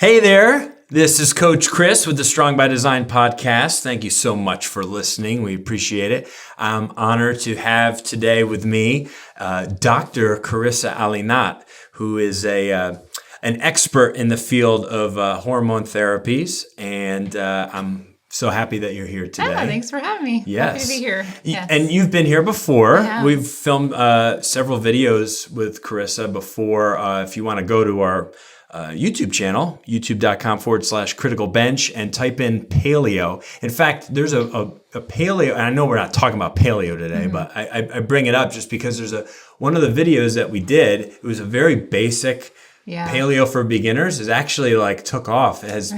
Hey there, this is Coach Chris with the Strong by Design podcast. Thank you so much for listening. We appreciate it. I'm honored to have today with me Dr. Carissa Alinat, who is an expert in the field of hormone therapies, and I'm so happy that you're here today. Yeah, thanks for having me. Yes. Happy to be here. Yes. And you've been here before. I have. We've filmed several videos with Carissa before. If you want to go to our YouTube channel, youtube.com/Criticalbench, and type in paleo. In fact, there's a paleo, and I know we're not talking about paleo today, but I bring it up just because there's one of the videos that we did, it was a very basic paleo for beginners, is actually like took off. It has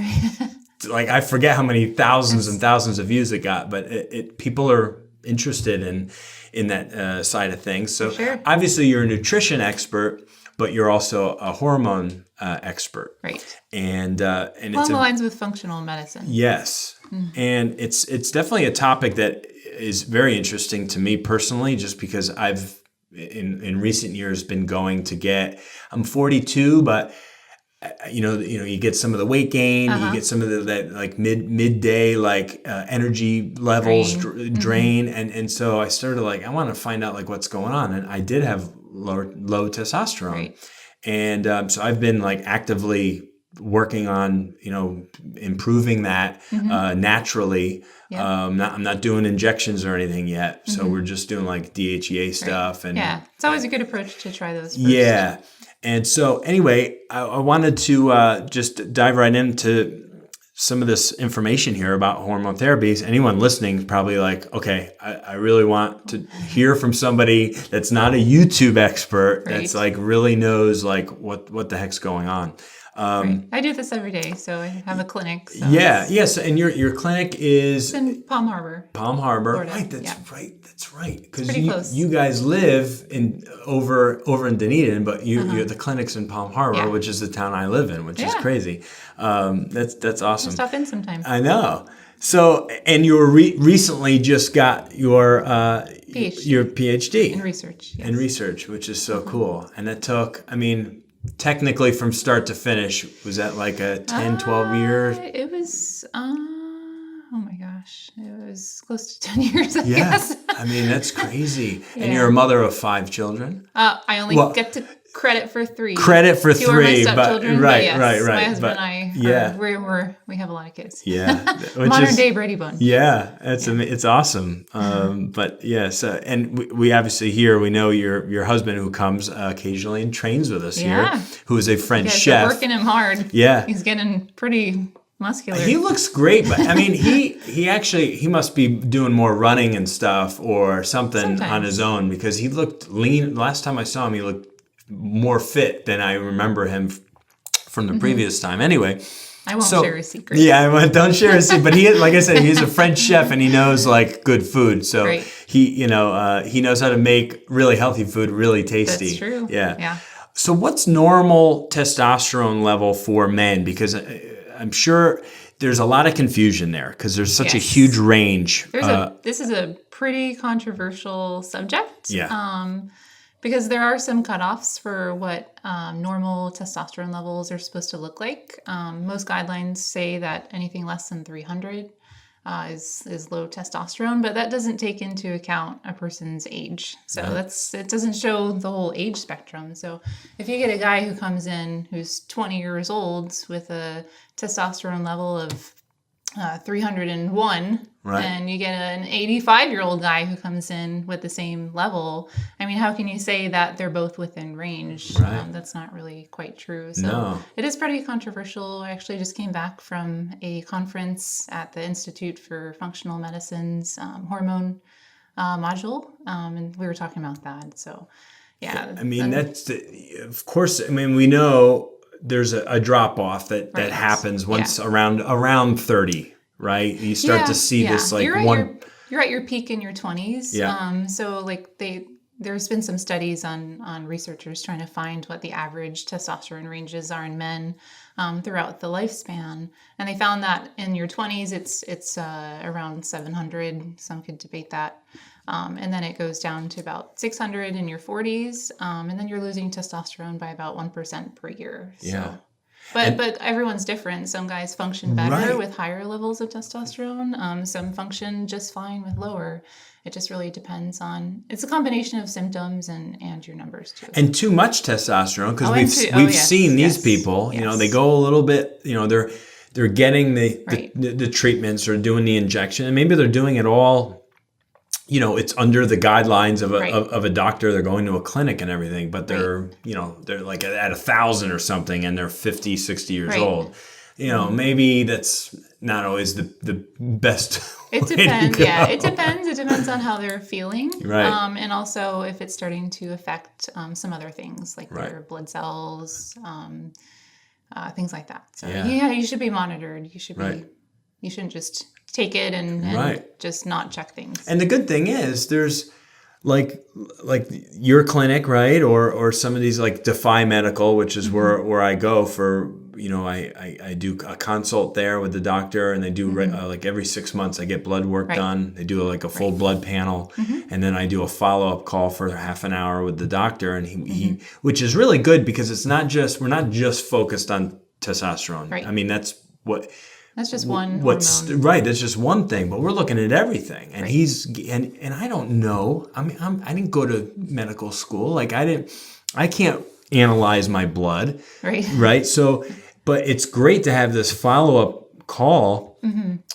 like, I forget how many thousands and thousands of views it got, but people are interested in that side of things. So obviously you're a nutrition expert, but you're also a hormone expert, right? And along the lines with functional medicine. Yes, and it's definitely a topic that is very interesting to me personally, just because I've in recent years been going to get. I'm 42, but you get some of the weight gain, you get some of that like midday like energy levels drain, and so I started like I want to find out like what's going on, and I did have low testosterone. Right. And so I've been like actively working on, improving that naturally. I'm not doing injections or anything yet. So we're just doing like DHEA stuff. And it's always a good approach to try those first. Yeah. And so anyway, I wanted to just dive right into some of this information here about hormone therapies. Anyone listening is probably like, okay, I really want to hear from somebody that's not a YouTube expert, that's like really knows like what the heck's going on. I do this every day, so I have a clinic. So Yes, and your clinic is in Palm Harbor. Florida. Right, that's right. Because you guys live over in Dunedin, but you're the clinic's in Palm Harbor, which is the town I live in, which is crazy. That's awesome. Stop in sometime. I know. So, and you recently just got your PhD in research. Yes. In research, which is so cool. And it took, technically from start to finish, was that like a 10, 12 years? It was, oh my gosh, it was close to 10 years, I guess. That's crazy. And you're a mother of 5 children? I only get to credit for 3. Credit for 3, Two are my stepchildren, right. My husband and I, we have a lot of kids. Yeah. Modern day Brady Bunch. Yeah, it's awesome. But yes, and we obviously we know your husband who comes occasionally and trains with us here, who is a French chef. Working him hard. Yeah. He's getting pretty muscular. He looks great, but he must be doing more running and stuff or something on his own, because he looked lean. Last time I saw him, he looked more fit than I remember him from the previous time. Anyway, I won't share his secret. Yeah, don't share his secret. But he, like I said, he's a French chef and he knows like good food. So he knows how to make really healthy food really tasty. That's true. Yeah. So what's normal testosterone level for men? Because I'm sure there's a lot of confusion there because there's such a huge range. This is a pretty controversial subject. Yeah. Because there are some cutoffs for what normal testosterone levels are supposed to look like. Most guidelines say that anything less than 300 is low testosterone, but that doesn't take into account a person's age. So it doesn't show the whole age spectrum. So if you get a guy who comes in who's 20 years old with a testosterone level of 301, and you get an 85-year-old guy who comes in with the same level, how can you say that they're both within range? That's not really quite true. So it is pretty controversial. I actually just came back from a conference at the Institute for Functional Medicine's Hormone module, and we were talking about that. So, that's of course. We know there's a drop off that happens once around 30, right? You start to see this like you're at your peak in your 20s. So like there's been some studies on researchers trying to find what the average testosterone ranges are in men throughout the lifespan, and they found that in your 20s it's around 700. Some could debate that. And then it goes down to about 600 in your 40s, and then you're losing testosterone by about 1% per year. So. Yeah. But everyone's different. Some guys function better Right. with higher levels of testosterone. Some function just fine with lower. It just really depends on. It's a combination of symptoms and your numbers too. And too much testosterone, because and we've yes, seen these yes, people. You know, yes. they go a little bit. You know, they're getting Right. the treatments or doing the injection, and maybe they're doing it all. You know, it's under the guidelines of Right. a doctor. They're going to a clinic and everything, but they're they're like at 1,000 or something, and they're 50, 60 years Right. old. You know, maybe that's not always the best. It way depends. to go. Yeah, it depends. It depends on how they're feeling, Right. And also if it's starting to affect some other things like Right. their blood cells, things like that. So Yeah. you should be monitored. You should be. Right. You shouldn't just take it and Right. just not check things. And the good thing is there's like your clinic, right? Or some of these like Defy Medical, which is where I go for, I do a consult there with the doctor, and they do like every 6 months I get blood work Right. done. They do like a full blood panel, and then I do a follow-up call for half an hour with the doctor, and he which is really good because we're not just focused on testosterone. Right. I mean, that's just one what's hormone. right. That's just one thing, but we're looking at everything. And Right. and I don't know. I mean, I didn't go to medical school. Like I can't analyze my blood. Right. Right. So, but it's great to have this follow-up call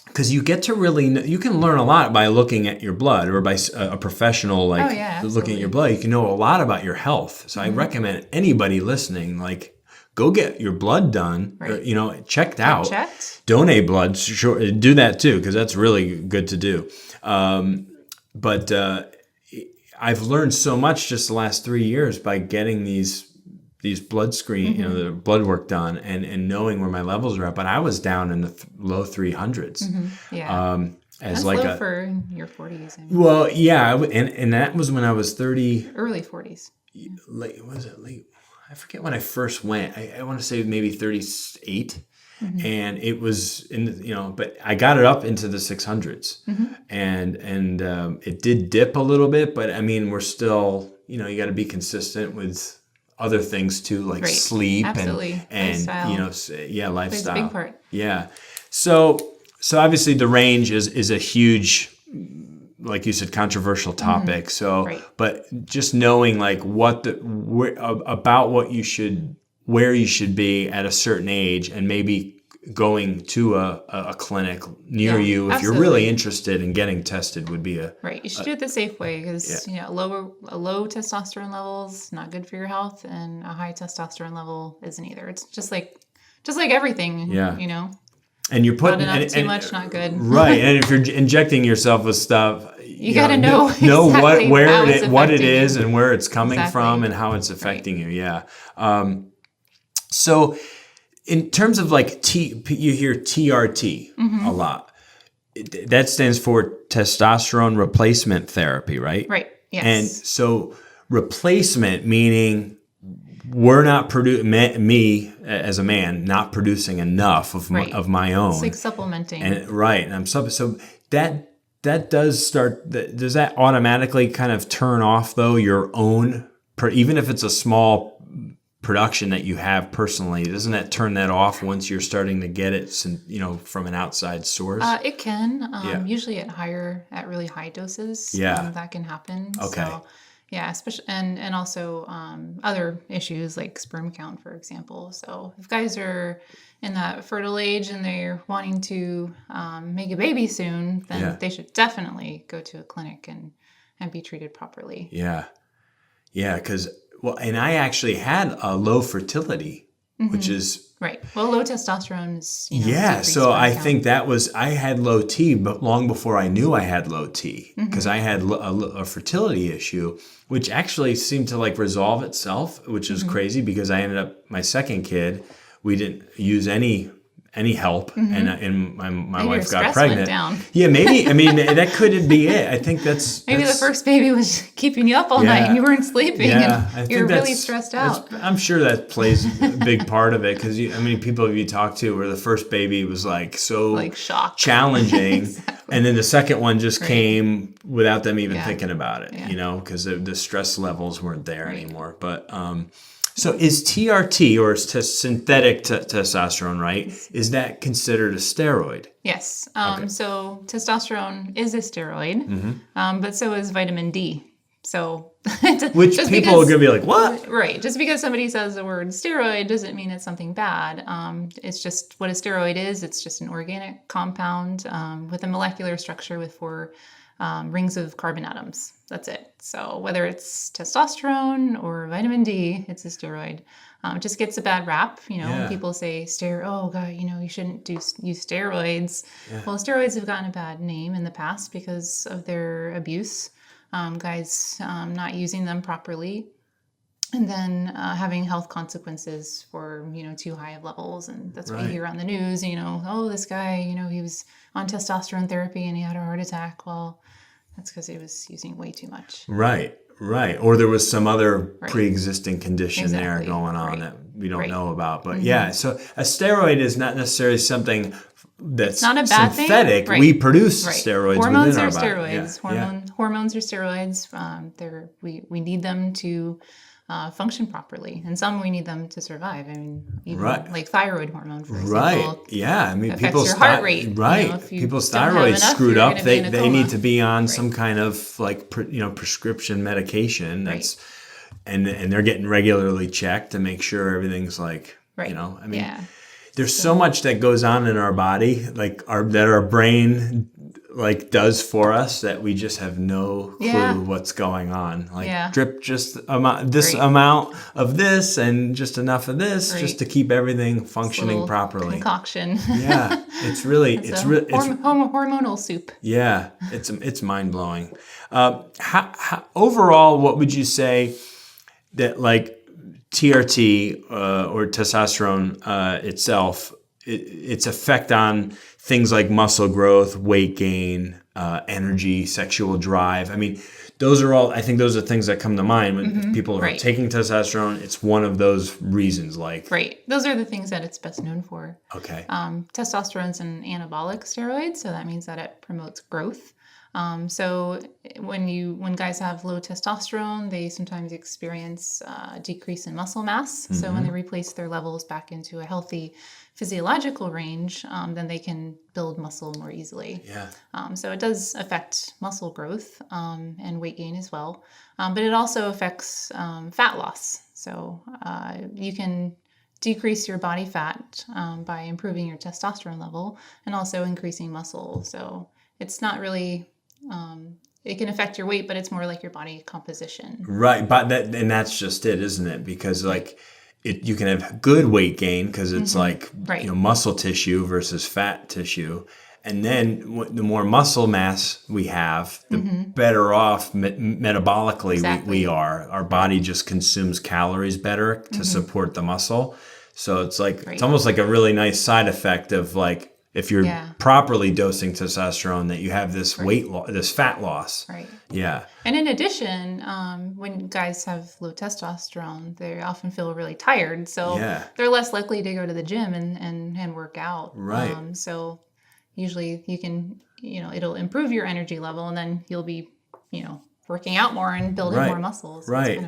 because you get to really you can learn a lot by looking at your blood, or by a professional looking at absolutely. your blood. You can know a lot about your health. So I recommend anybody listening, like, go get your blood done, Right. or, checked out. Checked. Donate blood, sure, do that too, because that's really good to do. But I've learned so much just the last 3 years by getting these blood screen, the blood work done, and knowing where my levels are at. But I was down in the low 300s. Yeah. As That's like low for your 40s. I mean, well, yeah, and that was when I was 30. early 40s. Late was it late? I forget when I first went. I want to say maybe 38. And it was but I got it up into the 600s, and it did dip a little bit, but I mean, we're still, you got to be consistent with other things too, like Right. sleep Absolutely. and Lifestyle. lifestyle. Plays a big part. Yeah. So obviously the range is a huge, like you said, controversial topic. So, Right. but just knowing like about what you should, where you should be at a certain age, and maybe going to a clinic near Yeah, you if absolutely. you're really interested in getting tested would be Right. You should do it the safe way because low testosterone levels not good for your health, and a high testosterone level isn't either. It's just like everything. Yeah. Not and you're putting enough, too much, not good. right. And if you're injecting yourself with stuff, You got to know exactly what it is you. and where it's coming Exactly. from and how it's affecting you. Yeah. So in terms of like you hear TRT a lot. That stands for testosterone replacement therapy, right? Right. Yes. And so replacement meaning we're not me as a man not producing enough of Right. of my own. It's like supplementing. And I'm so that does start. Does that automatically kind of turn off though your own, even if it's a small production that you have personally? Doesn't that turn that off once you're starting to get it, from an outside source? It can. Yeah. Usually at really high doses. Yeah. That can happen. Okay. So, yeah, especially and also other issues like sperm count, for example. So if guys are in that fertile age and they're wanting to make a baby soon, then they should definitely go to a clinic and be treated properly. Yeah. Yeah, because and I actually had a low fertility, which is right. Well, low testosterone is decreased sperm I count. think I had low T, but long before I knew I had low T, because I had a fertility issue, which actually seemed to like resolve itself, which is crazy because I ended up my second kid. We didn't use any help, and my Maybe wife your got stress went pregnant. down. Yeah, maybe. I mean, that could be it. I think that's Maybe the first baby was keeping you up all night and you weren't sleeping I and think you're really that's- stressed out. I'm sure that plays a big part of it because how many people have you talked to where the first baby was like so Like shock. challenging, Exactly. and then the second one just came without them even Yeah. thinking about it, Yeah. because the stress levels weren't there anymore. But So is TRT, or is synthetic testosterone, right? Is that considered a steroid? Yes. Okay. So testosterone is a steroid, but so is vitamin D. So Which just people are going to be like, what? Right. Just because somebody says the word steroid doesn't mean it's something bad. It's just what a steroid is. It's just an organic compound with a molecular structure with 4 rings of carbon atoms. That's it. So whether it's testosterone or vitamin D, it's a steroid. It just gets a bad rap. When people say oh God, you shouldn't use steroids. Yeah. Well, steroids have gotten a bad name in the past because of their abuse. Guys not using them properly, and then having health consequences for too high of levels. And that's what you hear on the news. This guy, he was on testosterone therapy and he had a heart attack. Well, that's because he was using way too much. Right. Or there was some other pre-existing condition there going on that we don't know about. But yeah, so a steroid is not necessarily something that's not a bad synthetic. thing. We produce steroids Hormones within are our body. steroids. Hormones are steroids. We need them to function properly, and some we need them to survive. I mean, even like thyroid hormone, for example. Yeah. I mean, people's your heart rate. People's thyroid's screwed up. They need to be on some kind of like prescription medication. That's and they're getting regularly checked to make sure everything's like I mean. Yeah. There's so much that goes on in our body, like that our brain like does for us, that we just have no clue what's going on. Like drip just amount of this and just enough of this just to keep everything functioning properly. Concoction. Yeah, it's hormonal soup. Yeah, it's mind blowing. How overall, what would you say that like TRT or testosterone itself, its effect on things like muscle growth, weight gain, energy, sexual drive? I mean, those are things that come to mind when people are taking testosterone. It's one of those reasons. Those are the things that it's best known for. Okay. Testosterone's an anabolic steroid, so that means that it promotes growth. So when guys have low testosterone, they sometimes experience a decrease in muscle mass. So when they replace their levels back into a healthy physiological range, then they can build muscle more easily. Yeah. So it does affect muscle growth and weight gain as well. But it also affects fat loss. So you can decrease your body fat by improving your testosterone level and also increasing muscle. So it's not really... it can affect your weight, but it's more like your body composition. Right, but that's just it, isn't it? Because you can have good weight gain because it's muscle tissue versus fat tissue, and then the more muscle mass we have, the better off metabolically we are. Our body just consumes calories better to support the muscle. So it's it's almost like a really nice side effect of if you're properly dosing testosterone, that you have this this fat loss. Right. Yeah. And in addition, when guys have low testosterone, they often feel really tired. So they're less likely to go to the gym and work out. Right. So usually you can, it'll improve your energy level, and then you'll be, working out more and building more muscles. So right.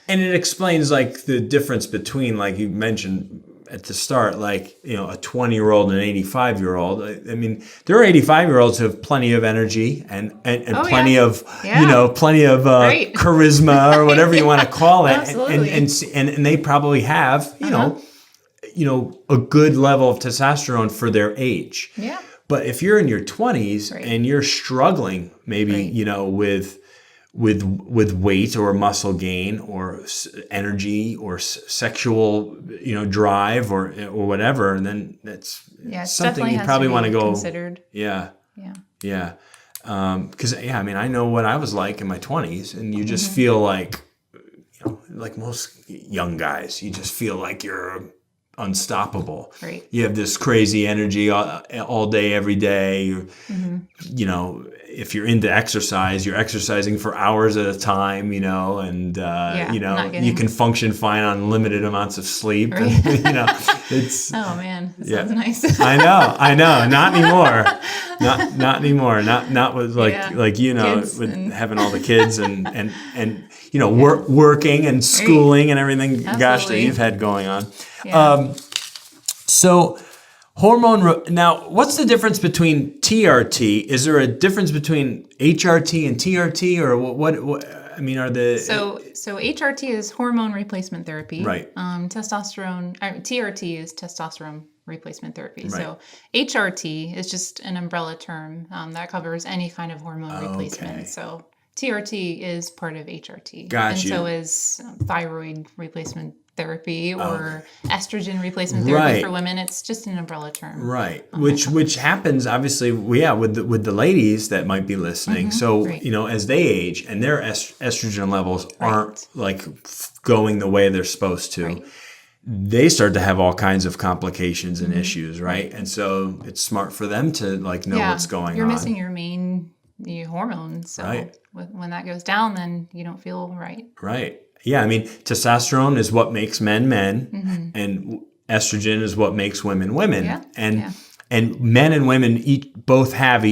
And it explains the difference between, like you mentioned at the start, a 20-year-old and an 85-year-old. I mean, there are 85-year-olds who have plenty of energy and plenty of charisma or whatever you want to call it. Absolutely. And they probably have, a good level of testosterone for their age. Yeah. But if you're in your 20s and you're struggling maybe, with weight or muscle gain or energy or sexual, drive or whatever, and then that's something you probably want to go considered. Yeah. Because I mean, I know what I was like in my 20s, and you just feel like most young guys, you just feel like you're unstoppable. Right. You have this crazy energy all day, every day. if you're into exercise, you're exercising for hours at a time, and you can function fine on limited amounts of sleep. Right. And, it's Oh man, that sounds nice. I know. Not anymore. Not anymore. Not with Kids with having all the kids and working and schooling and everything. Absolutely. Gosh, that you've had going on. Yeah. So hormone. Now, what's the difference between TRT? Is there a difference between HRT and TRT, or what? I mean, are the So HRT is hormone replacement therapy. Right. TRT is testosterone replacement therapy. Right. So HRT is just an umbrella term that covers any kind of hormone replacement. Okay. So TRT is part of HRT. Got and you. so is thyroid replacement therapy or estrogen replacement therapy for women. It's just an umbrella term. Right. Which happens obviously, with the ladies that might be listening. So, Right. As they age and their estrogen levels aren't like going the way they're supposed to, Right. they start to have all kinds of complications and issues, right? And so it's smart for them to know what's going on. You're missing your main hormones. So Right. when that goes down, then you don't feel right. Right. Yeah, I mean, testosterone is what makes men, and estrogen is what makes women. Yeah. And men and women both have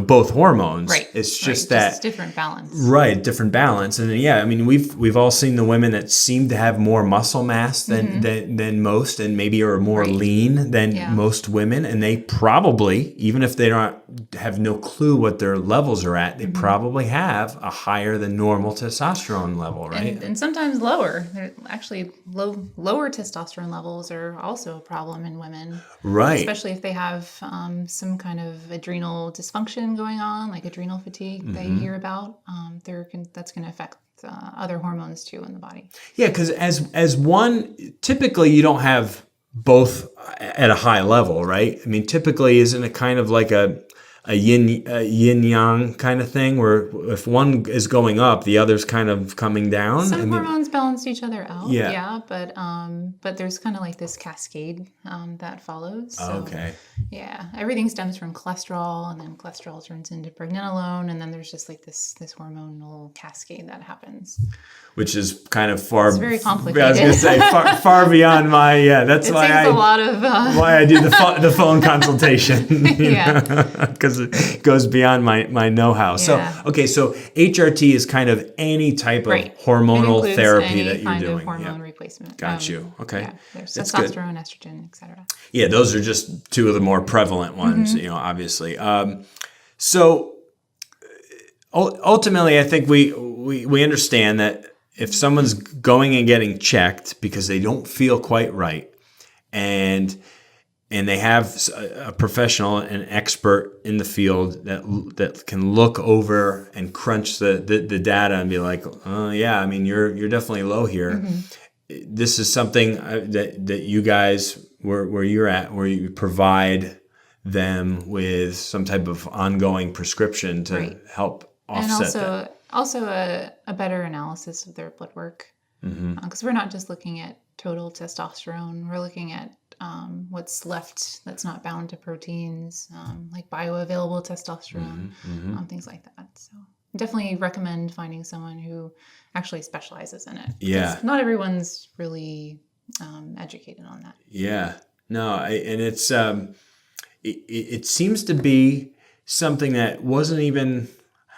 both hormones. Right. It's just right. that just different balance. Right, different balance. And I mean, we've all seen the women that seem to have more muscle mass than most, and maybe are more lean than most women. And they probably, even if they don't have no clue what their levels are at, they probably have a higher than normal testosterone level, right? And sometimes lower. Actually, lower testosterone levels are also a problem in women. Right. Especially if they have some kind of adrenal dysfunction going on, like adrenal fatigue that you hear about. That's going to affect other hormones too in the body. Yeah, because as one, typically you don't have both at a high level, right? I mean, typically isn't it kind of like a yin yang kind of thing, where if one is going up, the other's kind of coming down? Some hormones balance each other out. Yeah. But there's kind of like this cascade that follows. So, okay. Yeah, everything stems from cholesterol, and then cholesterol turns into pregnenolone, and then there's just like this hormonal cascade that happens. Which is kind of far. It's very complicated. I was going to say far beyond my. Yeah, that's why a lot of why I do the phone consultation. Yeah. Because it goes beyond my know-how. Yeah. So so HRT is kind of any type of hormonal it therapy any that you're kind doing. Of hormone replacement. Got you. Okay. Yeah, there's That's good. testosterone, estrogen, etc. Yeah, those are just two of the more prevalent ones, obviously. So ultimately, I think we understand that if someone's going and getting checked because they don't feel quite right, and they have a professional, an expert in the field that can look over and crunch the data and be like, oh yeah, I mean you're definitely low here. This is something that you guys where you're at, where you provide them with some type of ongoing prescription to help offset that. And also a better analysis of their blood work, because we're not just looking at total testosterone. We're looking at what's left that's not bound to proteins, like bioavailable testosterone, things like that. So definitely recommend finding someone who actually specializes in it. Yeah. Not everyone's really educated on that. Yeah. No, and it's it seems to be something that wasn't even,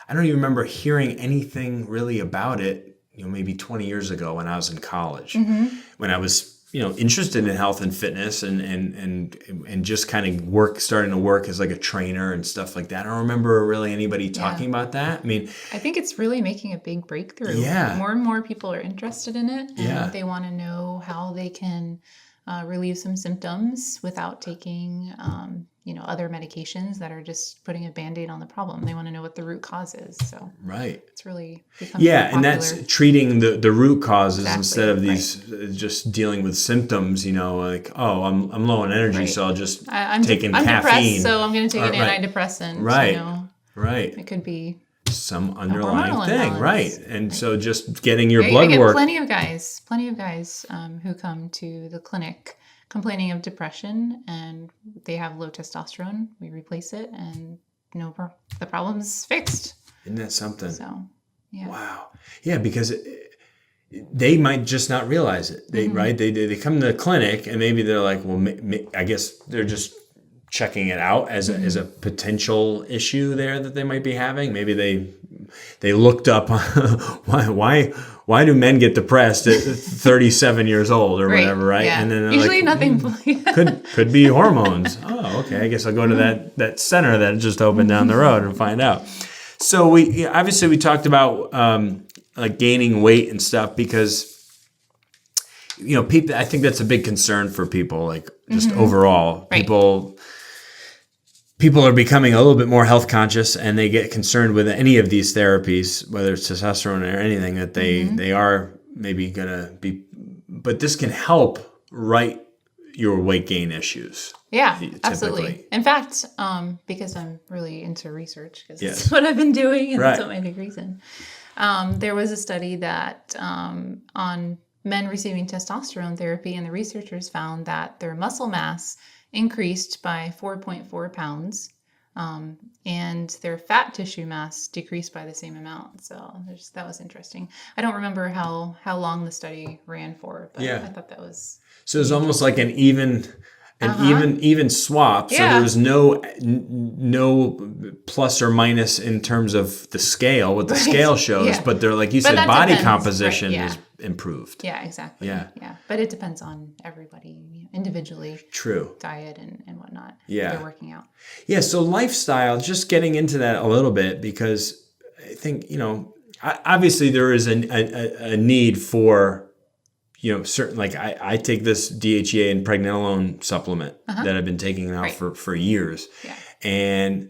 I don't even remember hearing anything really about it, maybe 20 years ago when I was in college, when I was, interested in health and fitness and just kind of starting to work as like a trainer and stuff like that. I don't remember really anybody talking about that. I mean, I think it's really making a big breakthrough. Yeah. More and more people are interested in it, and they want to know how they can relieve some symptoms without taking, other medications that are just putting a Band-Aid on the problem. They want to know what the root cause is. So it's really becoming popular. And that's treating the root causes instead of these just dealing with symptoms. Like, oh, I'm low on energy, so I'll just take in caffeine. I'm depressed, so I'm going to take an antidepressant. Right. It could be some underlying hormonal thing, imbalance. right? And so just getting your blood I get work. Plenty of guys who come to the clinic complaining of depression, and they have low testosterone. We replace it, and the problem's fixed. Isn't that something? So, yeah. Wow. Yeah, because they might just not realize it. Right? They come to the clinic and maybe they're like, well, I guess they're just checking it out as a potential issue there that they might be having. Maybe they looked up why do men get depressed at 37 years old or whatever, right? Yeah. And then they're usually like, nothing. could be hormones. Oh, okay. I guess I'll go to that center that just opened down the road and find out. So we talked about like gaining weight and stuff because people. I think that's a big concern for people. Like just overall, Right. people are becoming a little bit more health conscious, and they get concerned with any of these therapies, whether it's testosterone or anything, that they are maybe gonna be. But this can help right your weight gain issues. Yeah, typically. absolutely. In fact, because I'm really into research, because Yes. that's what I've been doing, and Right. that's what my degree's in. There was a study that on men receiving testosterone therapy, and the researchers found that their muscle mass increased by 4.4 pounds, and their fat tissue mass decreased by the same amount. So that was interesting. I don't remember how long the study ran for, but Yeah. I thought that was... So it's almost like an even swap. So Yeah. there was no plus or minus in terms of the scale, what the scale shows, Yeah. but they're like you But said, that body depends. composition Right, yeah. is improved. Yeah, exactly. Yeah. But it depends on everybody individually, True. diet and whatnot. Yeah. They're working out. Yeah. So lifestyle, just getting into that a little bit, because I think, obviously there is a need for, certain, like I take this DHEA and pregnenolone supplement that I've been taking now for years. Yeah. And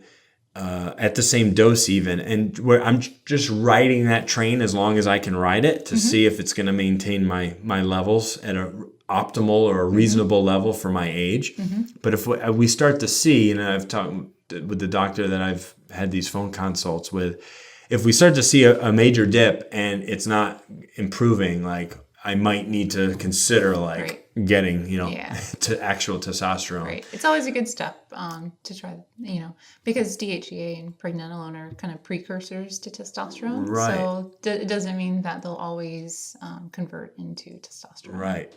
at the same dose even, and where I'm just riding that train as long as I can ride it to see if it's going to maintain my levels at a optimal or a reasonable level for my age. But if we start to see, and I've talked with the doctor that I've had these phone consults with, if we start to see a major dip and it's not improving, like I might need to consider getting, to actual testosterone. Right. It's always a good step to try, because DHEA and pregnenolone are kind of precursors to testosterone. Right. So it doesn't mean that they'll always convert into testosterone. Right.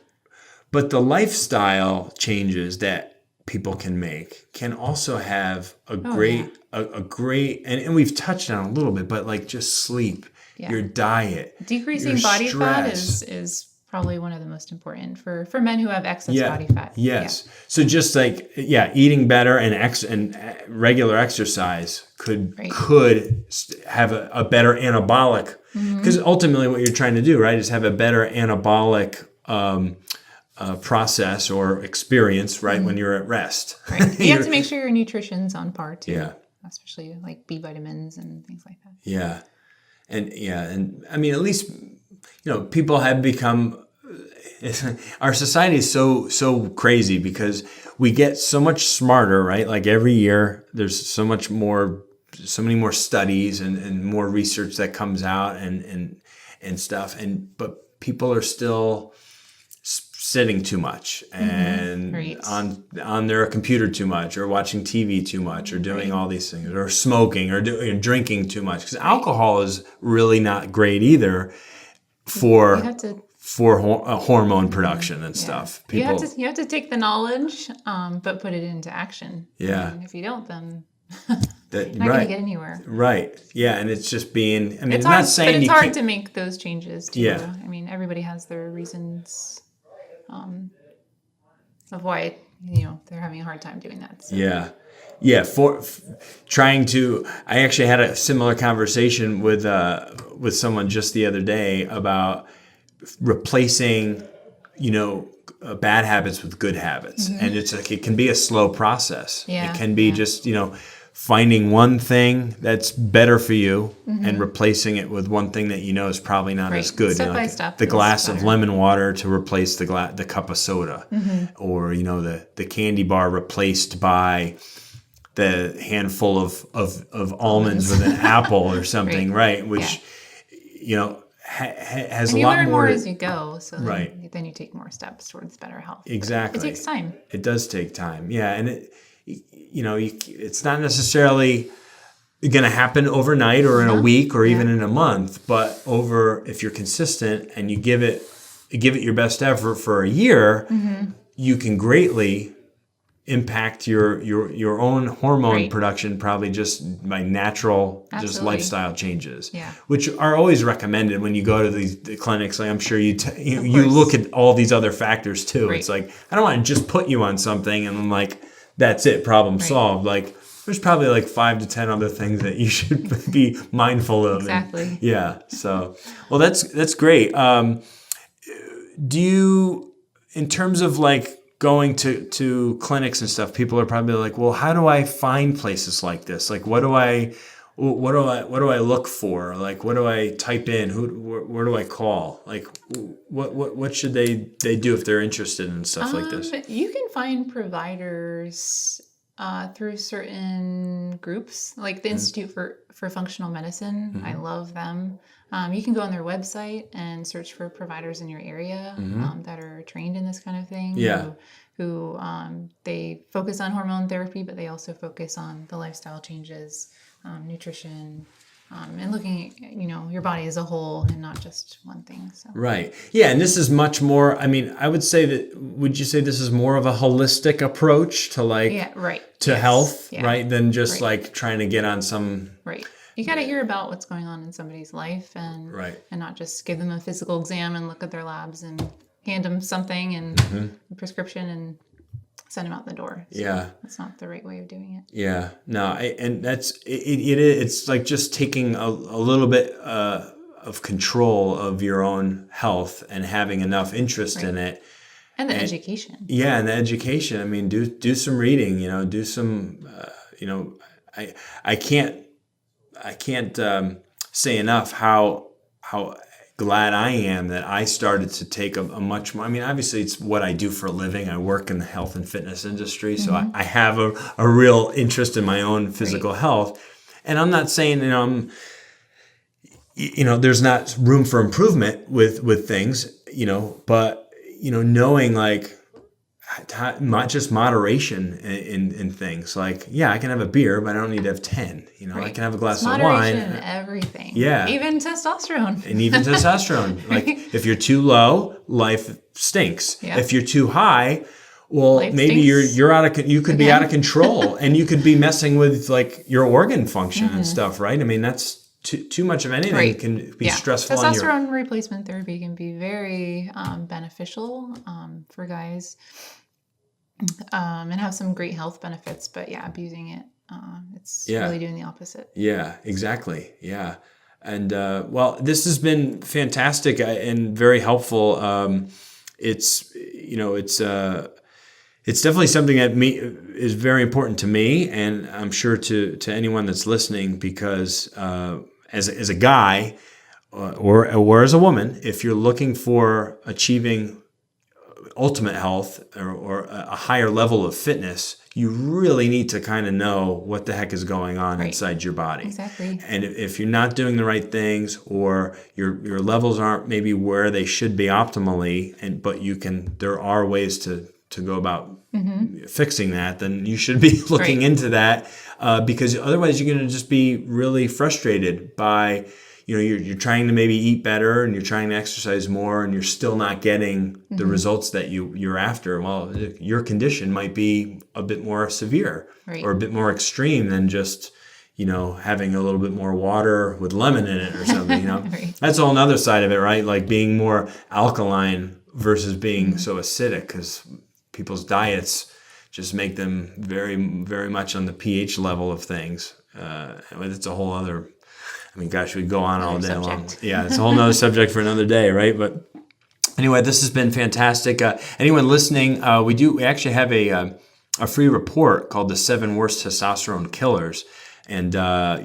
But the lifestyle changes that people can make can also have a great, and we've touched on it a little bit, but like just sleep, your diet, decreasing your body fat stress. is probably one of the most important for men who have excess body fat. Yes. So just like, eating better and regular exercise could have a better anabolic, because ultimately what you're trying to do, right, is have a better anabolic process or experience, right, when you're at rest. Right. You have to make sure your nutrition's on par too. Yeah. Especially like B vitamins and things like that. Yeah. And I mean, at least, people have become, our society is so crazy because we get so much smarter, right? Like every year there's so many more studies and more research that comes out and stuff. But people are still sitting too much and on their computer too much, or watching TV too much, or doing all these things, or smoking, or drinking too much, because alcohol is really not great either for hormone production and stuff. People, you have to take the knowledge, but put it into action. Yeah. And if you don't, then you're not going to get anywhere. Right. Yeah. And it's just being, I mean, it's I'm hard, not saying but it's you hard can't, to make those changes too. Yeah. I mean, everybody has their reasons of why they're having a hard time doing that. So. Yeah. Yeah, for trying to. I actually had a similar conversation with someone just the other day about replacing, bad habits with good habits, and it's like it can be a slow process. Yeah, it can be just finding one thing that's better for you and replacing it with one thing that is probably not as good. Step by step. The glass of lemon water to replace the cup of soda, or the candy bar replaced by the handful of almonds with an apple or something, right? Which has and a you lot learn more more as you go, so right. then you take more steps towards better health. Exactly. It takes time. It does take time. Yeah, and it's not necessarily going to happen overnight or in a week or even in a month. But if you're consistent and you give it your best effort for a year, you can greatly impact your own hormone production, probably just by natural just lifestyle changes, which are always recommended when you go to the clinics. Like I'm sure you look at all these other factors too. It's like, I don't want to just put you on something and then like that's it, problem solved. Like there's probably like 5 to 10 other things that you should be mindful of. Exactly. So well, that's great. Do you, in terms of like going to clinics and stuff, people are probably like, well, how do I find places like this? Like, what do I look for? Like, what do I type in? Where do I call? Like, what should they do if they're interested in stuff like this? You can find providers through certain groups, like the Institute for Functional Medicine. I love them. You can go on their website and search for providers in your area that are trained in this kind of thing. Who they focus on hormone therapy, but they also focus on the lifestyle changes, nutrition, and looking at, your body as a whole and not just one thing. So. Right. Yeah. And this is much more, I mean, I would say would you say this is more of a holistic approach to health, right? Than just like trying to get on some. Right. You got to hear about what's going on in somebody's life and not just give them a physical exam and look at their labs and hand them something and a prescription and send them out the door. So that's not the right way of doing it. Yeah. No, and it's like just taking a little bit of control of your own health and having enough interest in it. And the education. Yeah, and the education. I mean, do some reading, do some, I can't say enough how glad I am that I started to take a much more, I mean, obviously it's what I do for a living. I work in the health and fitness industry, so I have a real interest in my own physical health. And I'm not saying, there's not room for improvement with things, but, knowing like, just moderation in things like, I can have a beer, but I don't need to have 10. I can have a glass of wine. Moderation, everything. Yeah. Even testosterone. And even testosterone. Like if you're too low, life stinks. Yeah. If you're too high, well, life maybe stinks. You could be out of control and you could be messing with like your organ function and stuff, right? I mean, that's too much of anything can be stressful. Testosterone replacement therapy can be very beneficial for guys. And have some great health benefits, but abusing it, it's really doing the opposite. Yeah, exactly. Yeah. And well, this has been fantastic and very helpful. It's definitely something that is very important to me, and I'm sure to anyone that's listening, because as a guy or as a woman, if you're looking for achieving ultimate health or a higher level of fitness, you really need to kind of know what the heck is going on inside your body. Exactly. And if you're not doing the right things, or your levels aren't maybe where they should be optimally, but there are ways to go about fixing that, then you should be looking into that, because otherwise you're going to just be really frustrated by, you're trying to maybe eat better and you're trying to exercise more and you're still not getting the results that you're after. Well, your condition might be a bit more severe or a bit more extreme than just, having a little bit more water with lemon in it or something, That's a whole other side of it, right? Like being more alkaline versus being so acidic, because people's diets just make them very, very much on the pH level of things. It's a whole other, we'd go on all day long. Yeah, it's a whole nother subject for another day, right? But anyway, this has been fantastic. Anyone listening, we actually have a free report called The 7 Worst Testosterone Killers. And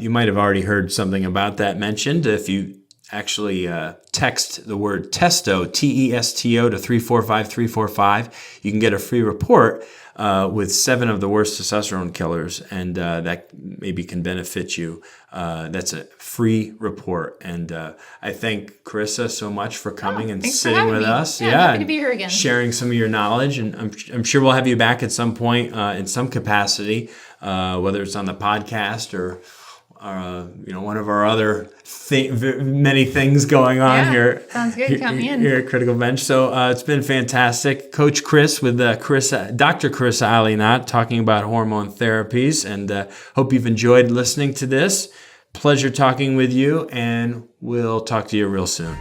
you might have already heard something about that mentioned. If you actually text the word testo, TESTO, to 345345, you can get a free report with 7 of the worst testosterone killers, and that maybe can benefit you. That's a free report. And I thank Carissa so much for coming and sitting with us. Yeah, happy to be here again. Sharing some of your knowledge. And I'm sure we'll have you back at some point in some capacity, whether it's on the podcast or one of our other many things going on Yeah, here. sounds good. Count me in. Here at Critical Bench. So it's been fantastic. Coach Chris with Dr. Carissa Alinat talking about hormone therapies, and hope you've enjoyed listening to this. Pleasure talking with you, and we'll talk to you real soon.